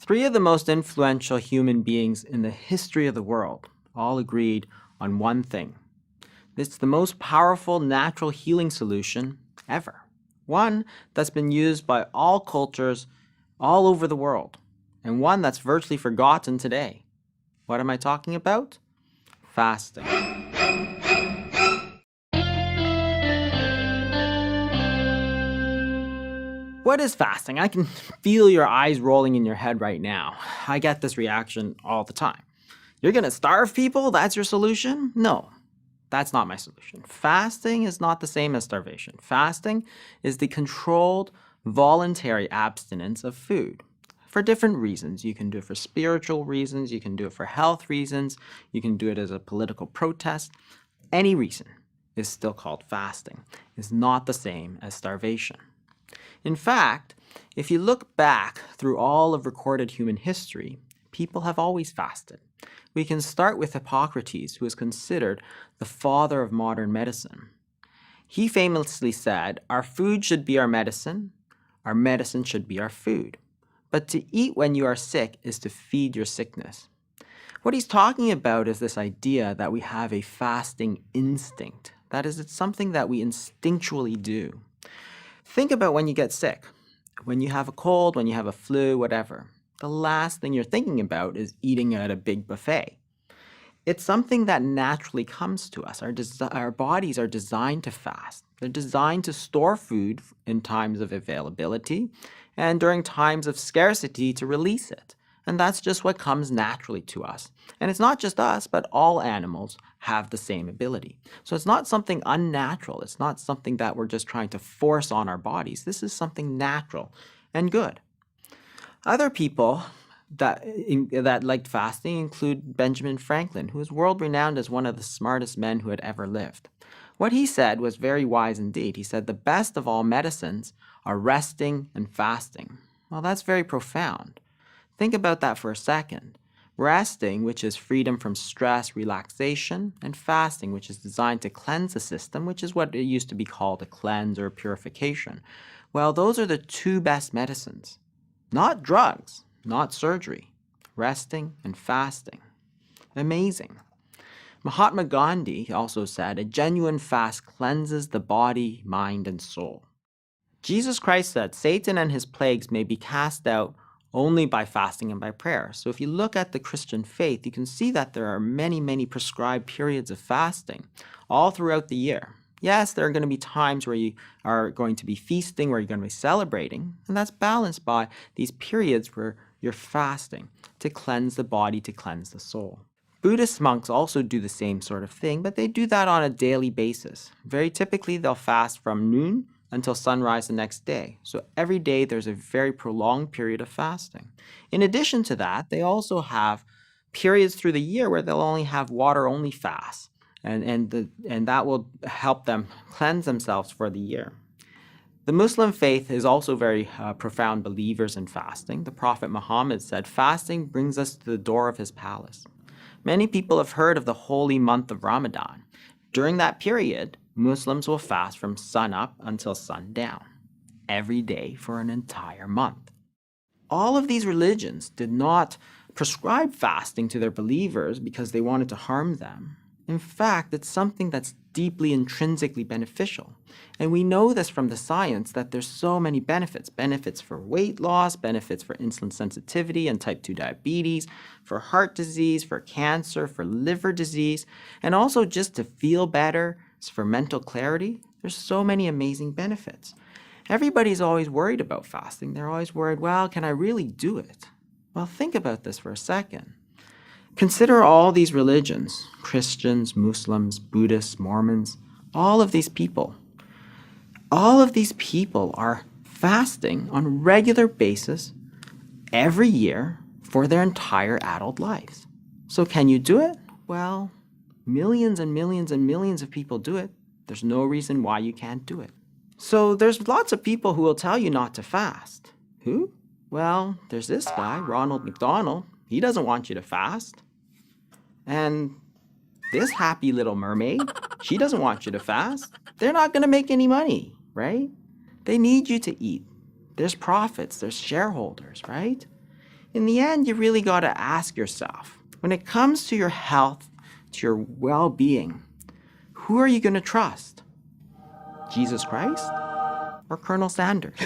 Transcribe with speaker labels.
Speaker 1: Three of the most influential human beings in the history of the world all agreed on one thing. It's the most powerful natural healing solution ever. One that's been used by all cultures all over the world, and one that's virtually forgotten today. What am I talking about? Fasting. What is fasting? I can feel your eyes rolling in your head right now. I get this reaction all the time. You're gonna starve people? That's your solution? No, that's not my solution. Fasting is not the same as starvation. Fasting is the controlled, voluntary abstinence of food for different reasons. You can do it for spiritual reasons, you can do it for health reasons, you can do it as a political protest. Any reason is still called fasting. It's not the same as starvation. In fact, if you look back through all of recorded human history, people have always fasted. We can start with Hippocrates, who is considered the father of modern medicine. He famously said, "Our food should be our medicine should be our food. But to eat when you are sick is to feed your sickness." What he's talking about is this idea that we have a fasting instinct. That is, it's something that we instinctually do. Think about when you get sick, when you have a cold, when you have a flu, whatever. The last thing you're thinking about is eating at a big buffet. It's something that naturally comes to us. Our bodies are designed to fast. They're designed to store food in times of availability and during times of scarcity to release it. And that's just what comes naturally to us. And it's not just us, but all animals have the same ability. So it's not something unnatural. It's not something that we're just trying to force on our bodies. This is something natural and good. Other people that liked fasting include Benjamin Franklin, who is world-renowned as one of the smartest men who had ever lived. What he said was very wise indeed. He said, "The best of all medicines are resting and fasting." Well, that's very profound. Think about that for a second. Resting, which is freedom from stress, relaxation, and fasting, which is designed to cleanse the system, which is what it used to be called a cleanse or a purification. Well, those are the two best medicines. Not drugs, not surgery. Resting and fasting. Amazing. Mahatma Gandhi also said, "A genuine fast cleanses the body, mind, and soul." Jesus Christ said, "Satan and his plagues may be cast out only by fasting and by prayer." So if you look at the Christian faith, you can see that there are many, many prescribed periods of fasting all throughout the year. Yes, there are going to be times where you are going to be feasting, where you're going to be celebrating, and that's balanced by these periods where you're fasting to cleanse the body, to cleanse the soul. Buddhist monks also do the same sort of thing, but they do that on a daily basis. Very typically, they'll fast from noon until sunrise the next day. So every day there's a very prolonged period of fasting. In addition to that, they also have periods through the year where they'll only have water-only fasts, and that will help them cleanse themselves for the year. The Muslim faith is also very profound believers in fasting. The Prophet Muhammad said, "Fasting brings us to the door of his palace." Many people have heard of the holy month of Ramadan. During that period, Muslims will fast from sunup until sundown, every day for an entire month. All of these religions did not prescribe fasting to their believers because they wanted to harm them. In fact, it's something that's deeply intrinsically beneficial. And we know this from the science that there's so many benefits. Benefits for weight loss, benefits for insulin sensitivity and type 2 diabetes, for heart disease, for cancer, for liver disease, and also just to feel better, for mental clarity. There's so many amazing benefits. Everybody's always worried about fasting. They're always worried, well, can I really do it? Well, think about this for a second. Consider all these religions, Christians, Muslims, Buddhists, Mormons, all of these people. All of these people are fasting on a regular basis every year for their entire adult lives. So can you do it? Well, millions and millions and millions of people do it. There's no reason why you can't do it. So there's lots of people who will tell you not to fast. Who? Well, there's this guy, Ronald McDonald. He doesn't want you to fast. And this happy little mermaid, she doesn't want you to fast. They're not going to make any money, right? They need you to eat. There's profits, there's shareholders, right? In the end, you really got to ask yourself, when it comes to your health, to your well-being, who are you going to trust? Jesus Christ or Colonel Sanders?